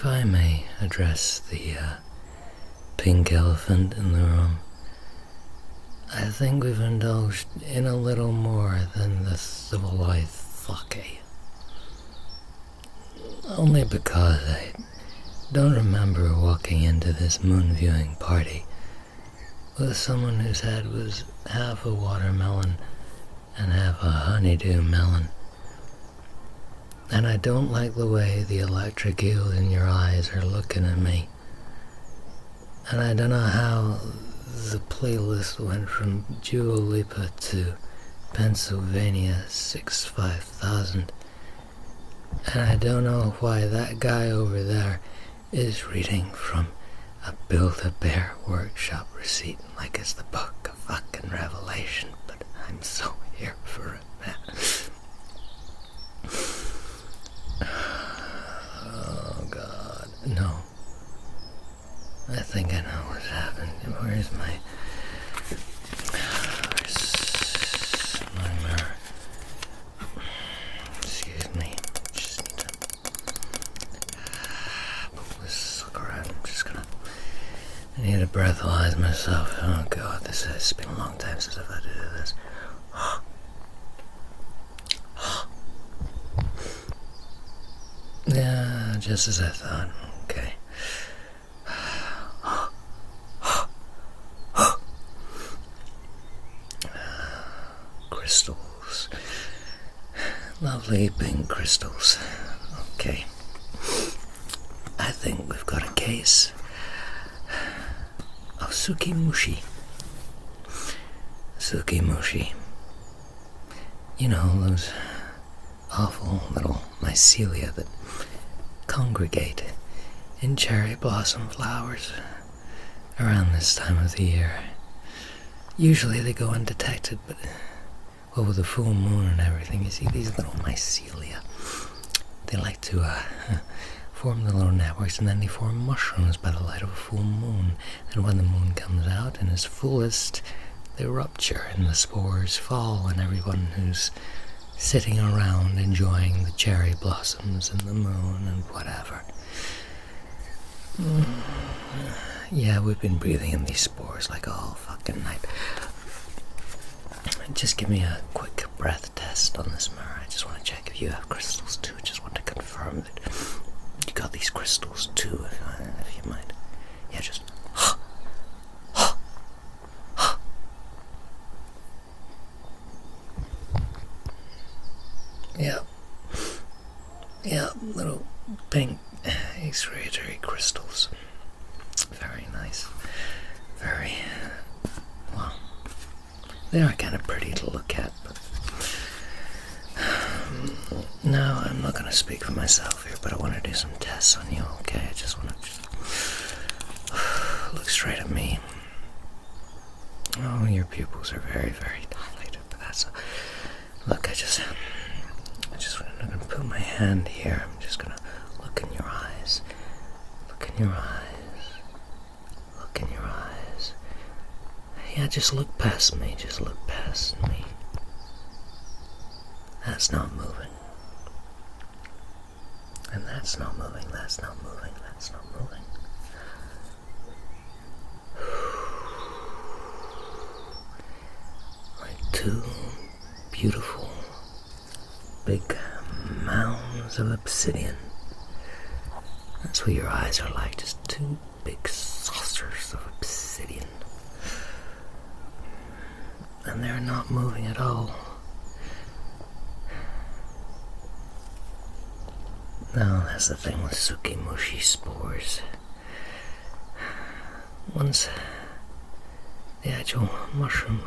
If I may address the pink elephant in the room, I think we've indulged in a little more than the civilized sake. Only because I don't remember walking into this moon viewing party with someone whose head was half a watermelon and half a honeydew melon. And I don't like the way the electric eels in your eyes are looking at me. And I don't know how the playlist went from Dua Lipa to Pennsylvania 65000. And I don't know why that guy over there is reading from a Build-A-Bear workshop receipt like it's the book of fucking Revelation, but I'm so here for it, man. Oh God, no. I think I know what's happened. Where's my mirror? Excuse me. Just need to pull this sucker out. I need to breathalyze myself. Oh God, it's been a long time since I've had to do this. Yeah, just as I thought. Okay. Crystals. Lovely pink crystals. Okay. I think we've got a case of Tsukimushi. Tsukimushi. You know, those awful little mycelia that congregate in cherry blossom flowers around this time of the year. Usually they go undetected, but well, with the full moon and everything, you see these little mycelia. They like to form the little networks, and then they form mushrooms by the light of a full moon. And when the moon comes out in its fullest, they rupture and the spores fall, and everyone who's sitting around enjoying the cherry blossoms and the moon and whatever. Yeah, we've been breathing in these spores like all fucking night. Just give me a quick breath test on this mirror. I just want to check if you have crystals too. Just want to confirm that you got these crystals too, if you mind. Yeah, just... Yeah, little pink excretory crystals. Very nice. Very, well, they are kind of pretty to look at, but no, I'm not going to speak for myself here, but I want to do some tests on you, okay? I just want to look straight at me. Oh, your pupils are very, very dilated, but that's look, I'm going to put my hand here. I'm just going to look in your eyes. Look in your eyes. Look in your eyes. Yeah, just look past me. Just look past me. That's not moving. And that's not moving. That's not moving. That's not moving. Like two beautiful big mounds of obsidian. That's what your eyes are like, just two big saucers of obsidian. And they're not moving at all. No, that's the thing with Tsukimushi spores. Once the actual mushroom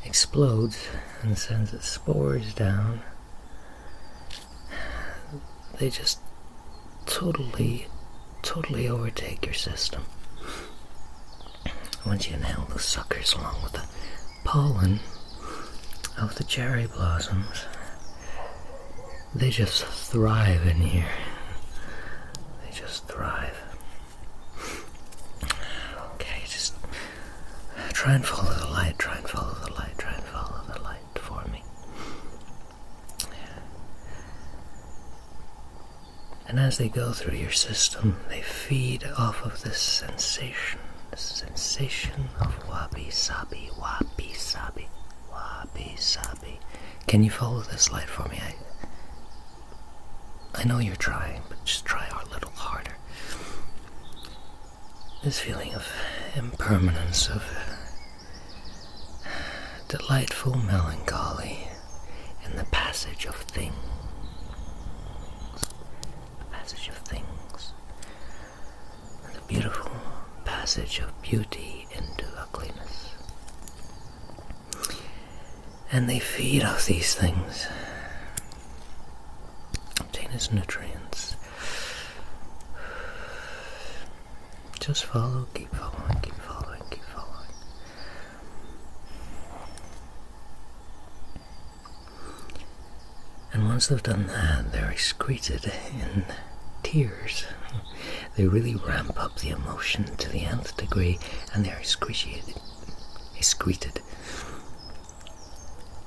explodes and sends its spores down, they just totally overtake your system. Once you inhale those suckers along with the pollen of the cherry blossoms, they just thrive in here. They just thrive. Okay, just try and follow the light, try and follow the light, try and follow the light for me. And as they go through your system, they feed off of this sensation of wabi-sabi, wabi-sabi, wabi-sabi. Can you follow this light for me? I know you're trying, but just try a little harder. This feeling of impermanence, of delightful melancholy in the passage of things. The passage of things. And the beautiful passage of beauty into ugliness. And they feed off these things, obtain its nutrients. Just follow, keep following, keep following, keep following. And once they've done that, they're excreted in tears. They really ramp up the emotion to the nth degree, and they're excreted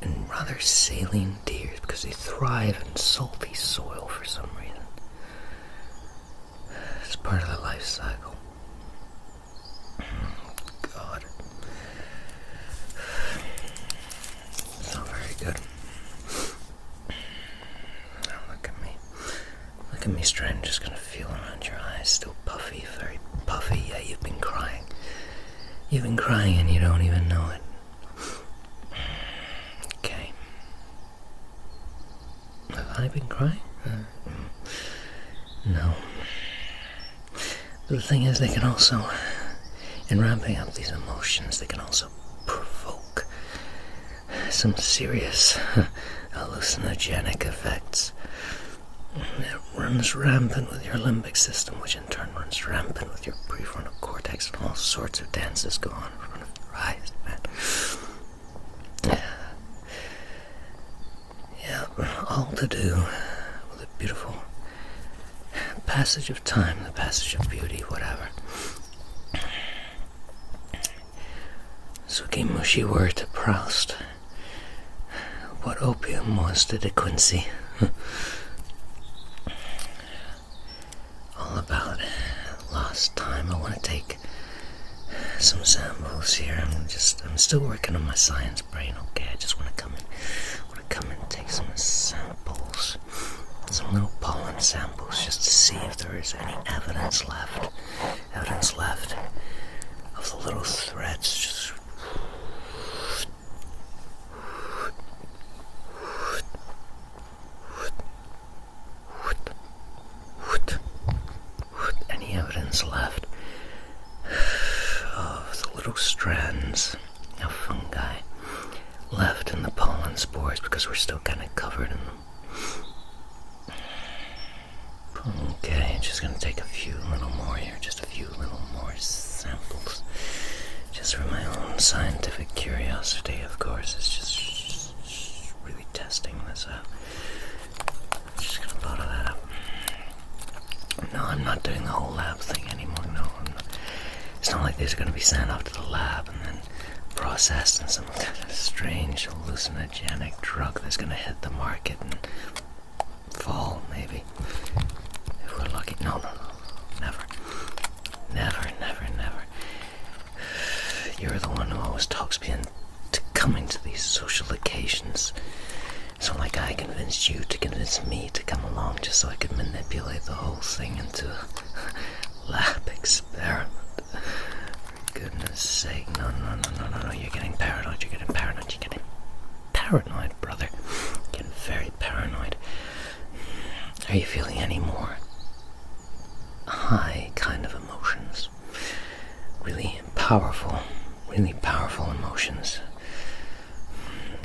in rather saline tears because they thrive in salty soil for some reason. It's part of the life cycle. God. It's not very good. Now look at me. Look at me straight. I'm just gonna feel around your eyes. Still puffy, very puffy. Yeah, you've been crying. You've been crying and you don't even know it. Okay. Have I been crying? No. But the thing is, they can also, in ramping up these emotions, they can also provoke some serious hallucinogenic effects. It runs rampant with your limbic system, which in turn runs rampant with your prefrontal cortex, and all sorts of dances go on in front of your eyes, man. Yeah, all to do with a beautiful passage of time, the passage of beauty, whatever. Tsukimushi were to Proust what opium was to De Quincey. All about lost time. I want to take some samples here. I'm still working on my science brain. Okay, I just want to come in and take some samples, some little pollen samples, just to see if there is any evidence left of the little threads. Just any evidence left of the little strands of fungi left in the pollen spores, because we're still kind of covered in them. Okay, just gonna take a few little more here, just a few little more samples, just for my own scientific curiosity, of course. It's just really testing this out. Just gonna bottle that up. No, I'm not doing the whole lab thing anymore. No, I'm not. It's not like these are going to be sent off to the lab and then processed in some kind of strange hallucinogenic drug that's going to hit the market and fall, maybe. If we're lucky. No. Never. You're the one who always talks me into coming to these social occasions. It's not like I convinced you to convince me to come along just so I could manipulate the whole thing into a lab experiment. For goodness sake, no, you're getting paranoid, you're getting paranoid, brother. You're getting very paranoid. Are you feeling any more high kind of emotions? Really powerful emotions?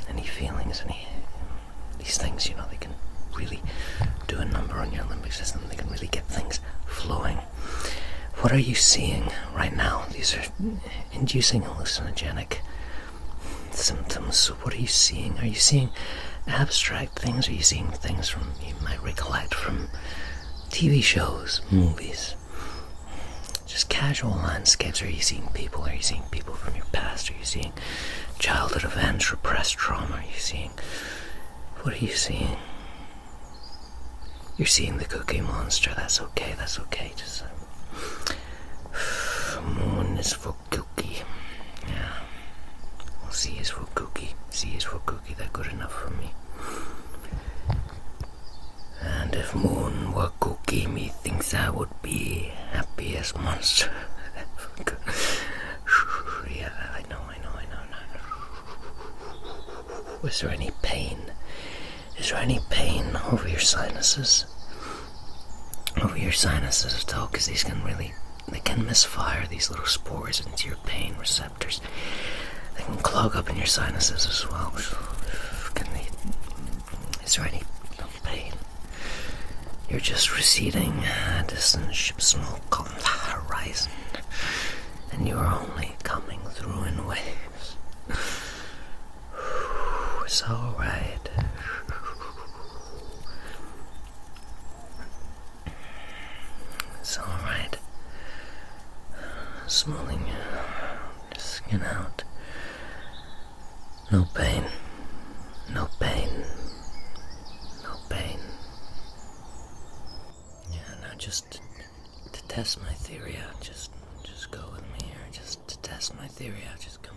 Any feelings, these things, they can really do a number on your limbic system. They can really get things flowing. What are you seeing right now? These are inducing hallucinogenic symptoms. So what are you seeing? Are you seeing abstract things? Are you seeing things you might recollect from TV shows, movies? Just casual landscapes? Are you seeing people? Are you seeing people from your past? Are you seeing childhood events, repressed trauma? Are you seeing... What are you seeing? You're seeing the Cookie Monster. That's okay. Just moon is for Cookie. Yeah. Well, C is for Cookie. C is for Cookie. That's good enough for me. And if moon were Cookie, methinks I would be happiest monster. Yeah, I know. Was there any pain? Is there any pain over your sinuses? Over your sinuses at all? Because they can misfire these little spores into your pain receptors. They can clog up in your sinuses as well. Is there any pain? You're just receding a distant ship's smoke on the horizon, and you are only coming through in waves. It's alright. It's alright. Smoothing your skin out. No pain. No pain. No pain. Yeah, now just to test my theory out, just go with me here. Just to test my theory out, just come.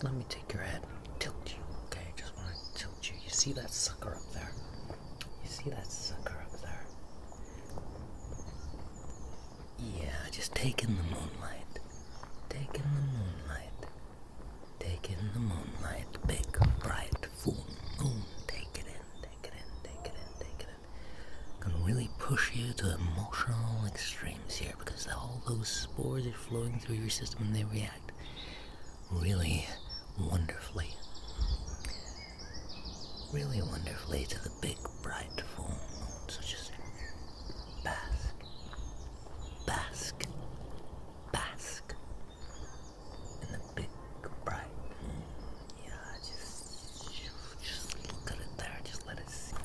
Let me take your head. Tilt you. Okay, just want to tilt you. You see that sucker up there? You see that sucker up there? Yeah, just take in the moonlight. Take in the moonlight. Take in the moonlight. Big, bright, full moon. Take it in, take it in, take it in, take it in. Gonna really push you to emotional extremes here because all those spores are flowing through your system and they react really wonderfully. Really wonderfully to the big, bright, full moon. So just bask. Bask. Bask. In the big, bright moon. Yeah, just look at it there. Just let it see.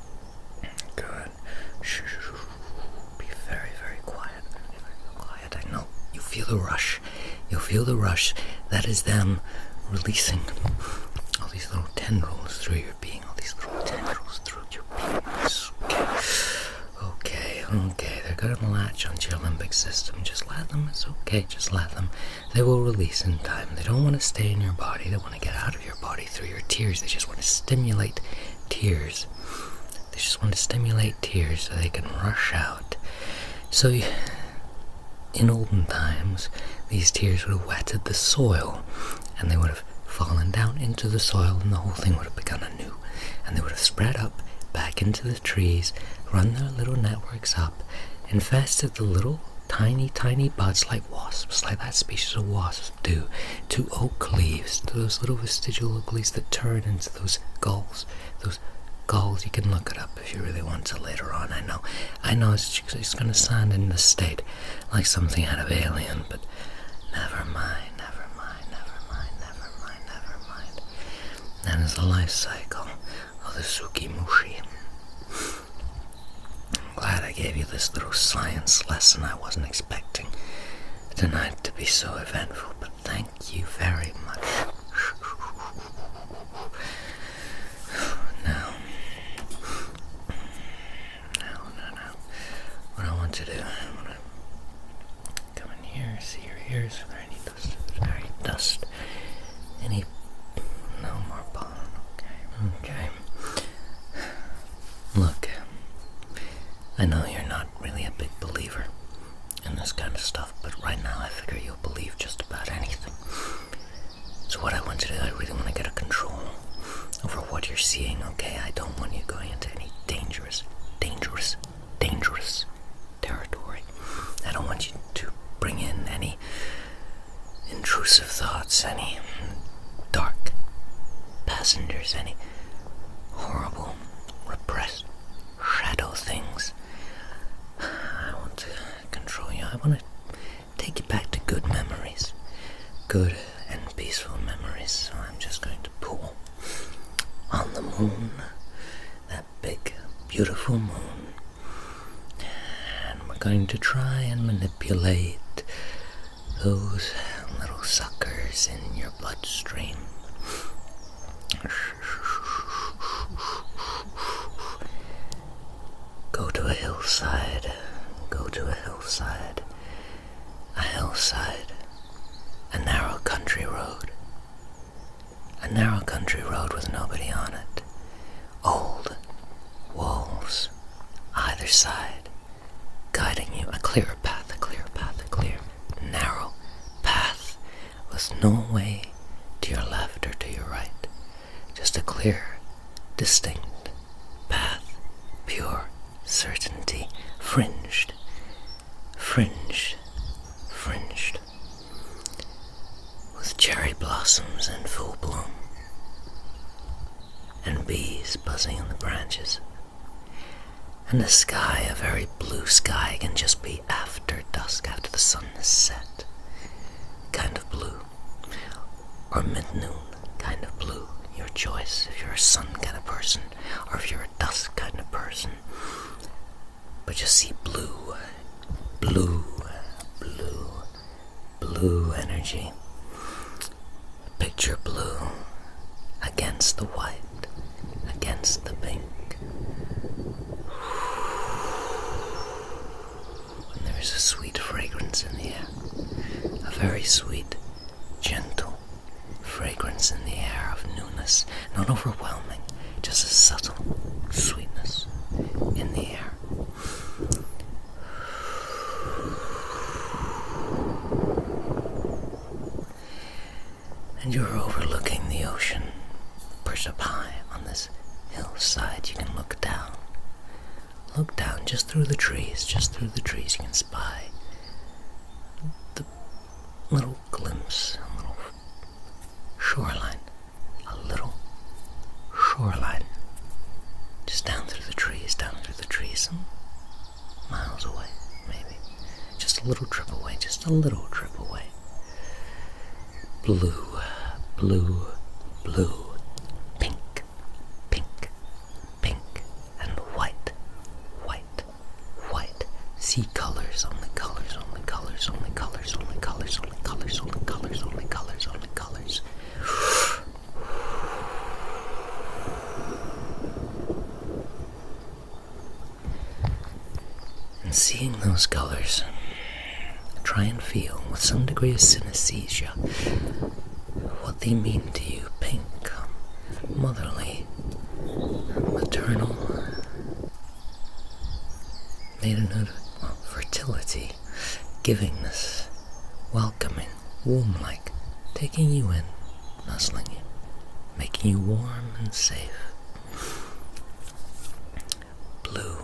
Good. Shh. Be very, very quiet. Very, very quiet. I know. You feel the rush. You'll feel the rush. That is them releasing all these little tendrils through your being. All these little tendrils through your being. It's okay. They're gonna latch onto your limbic system. Just let them. It's okay. Just let them. They will release in time. They don't want to stay in your body. They want to get out of your body through your tears. They just want to stimulate tears. They just want to stimulate tears so they can rush out. So, in olden times, these tears would have wetted the soil, and they would have fallen down into the soil, and the whole thing would have begun anew. And they would have spread up back into the trees, run their little networks up, infested the little tiny, tiny buds like wasps, like that species of wasps do, to oak leaves, to those little vestigial oak leaves that turn into those galls. Those galls, you can look it up if you really want to later on. I know it's going to sound in this state like something out of Alien, but never mind. That is the life cycle of the Tsukimushi. I'm glad I gave you this little science lesson. I wasn't expecting tonight to be so eventful, but thank you very much. Now. What I want to do, I want to come in here, see your ears. Is there any dust? Is there any dust? No more pollen. Okay. Look, I know you're not really a big believer in this kind of stuff, but right now I figure you'll believe just about anything. So what I want to do, I really want to get a control over what you're seeing, okay? I don't want you going into any dangerous territory. I don't want you to bring in any intrusive thoughts, any dark passengers, any horrible, repressed shadow things. I want to control you. I want to take you back to good memories. Good and peaceful memories. So I'm just going to pull on the moon, that big, beautiful moon. And we're going to try and manipulate those little suckers in your bloodstream. Go hillside. Go to a hillside. A hillside. A narrow country road. A narrow country road with nobody on it. Old walls either side, guiding you. A clear path, a clear path, a clear, narrow path with no way to your left or to your right. Just a clear, distinct path, pure certainty, fringed, fringed, fringed, with cherry blossoms in full bloom, and bees buzzing in the branches, and the sky, a very blue sky, can just be after dusk, after the sun has set, kind of blue, or mid-noon kind of blue, your choice, if you're a sun kind of person, or if you're a dusk kind of person. But just see blue, blue, blue, blue energy. Picture blue against the white, against the pink. And there's a sweet fragrance in the air, a very sweet, gentle fragrance in the air of newness, not overwhelming, just a subtle sweetness in the air. And you're overlooking the ocean, perched up high on this hillside. You can look down just through the trees, you can spy the little glimpse, a little shoreline, just down through the trees, some miles away, maybe, just a little trip away, blue, blue, blue, pink, pink, pink, and white, white, white. See colors, only colors, only colors, only colors, only colors, only colors, only colors, only colors, only colors. And seeing those colors, try and feel, with some degree of synesthesia, what they mean to you. Pink, motherly, maternal, maidenhood, fertility, givingness, welcoming, womb-like, taking you in, nuzzling you, making you warm and safe. Blue,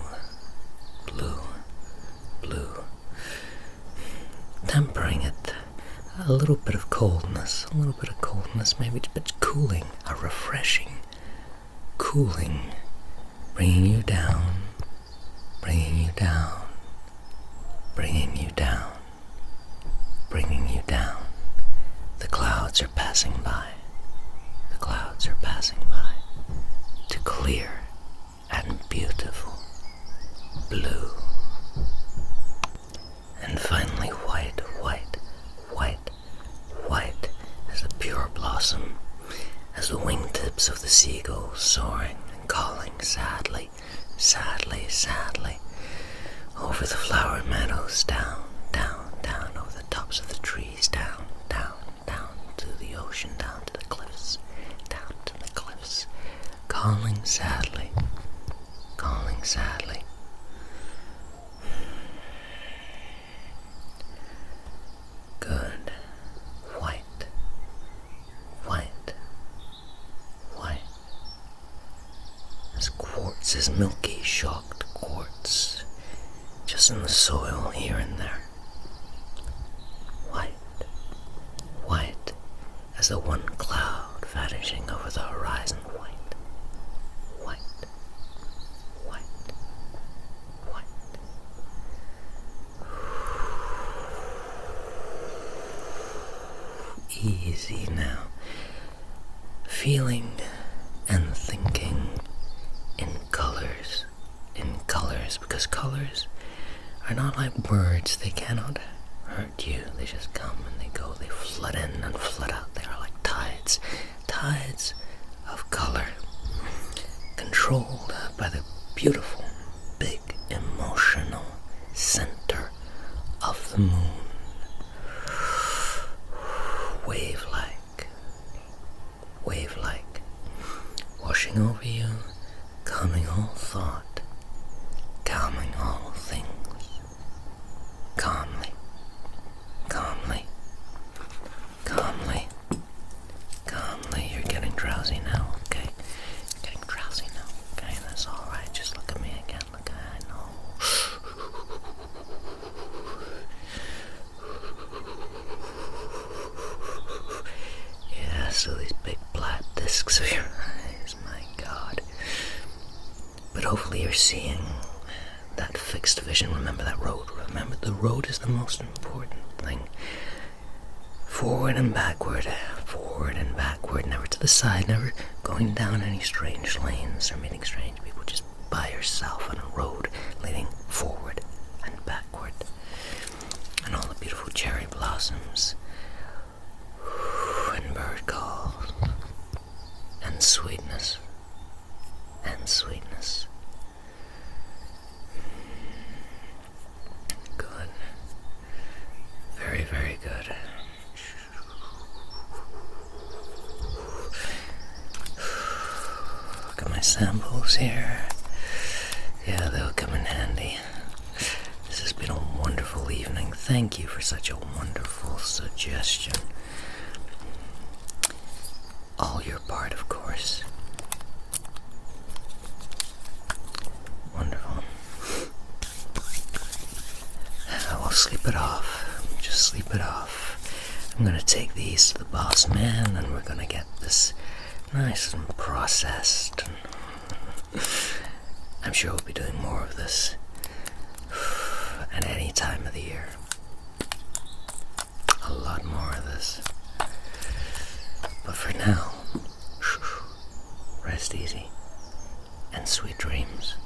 blue, blue. Tempering it, a little bit of coldness, maybe, but cooling, a refreshing cooling, bringing you down, bringing you down, bringing you down, bringing you down. The clouds are passing by, to clear and beautiful blue. And finally white, white, white, white as the pure blossom, as the wingtips of the seagulls soaring and calling sadly, sadly, sadly, over the flower meadows, down, down, down, over the tops of the trees, down, down, down to the ocean, down to the cliffs, down to the cliffs, calling sadly, calling sadly. Good. White. White. White. As quartz is milky, shocked quartz, just in the soil here and there. White. White as the one cloud vanishing over the horizon. White. White. White. White. Easy now, feeling and thinking in colors, because colors are not like words. They cannot hurt you. They just come and they go. They flood in and flood out. They are like tides, tides of color, controlled by the beautiful big emotion of the moon, wave-like, washing over you, calming all thought, calming all things, calmly, calmly, calmly, calmly. You're getting drowsy now, okay? You're getting drowsy now, okay? That's alright. Just look at me again. Look, I know. Yeah, so these big black discs of your eyes, my God. But hopefully you're seeing that fixed vision. Remember that road. Remember, the road is the most important thing. Forward and backward, never to the side, never going down any strange lanes or meeting strange people, just by yourself on a road leading forward and backward. And all the beautiful cherry blossoms, and bird calls, and sweetness, and sweetness. Good. Very, very good. Look at my samples here. Yeah, they'll come in handy. This has been a wonderful evening. Thank you for such a wonderful suggestion. All your part, of course. Wonderful. Well, sleep it off. Just sleep it off. I'm gonna take these to the boss man, and we're gonna get this nice and processed. I'm sure we'll be doing more of this at any time of the year. A lot more of this. But for now, rest easy and sweet dreams.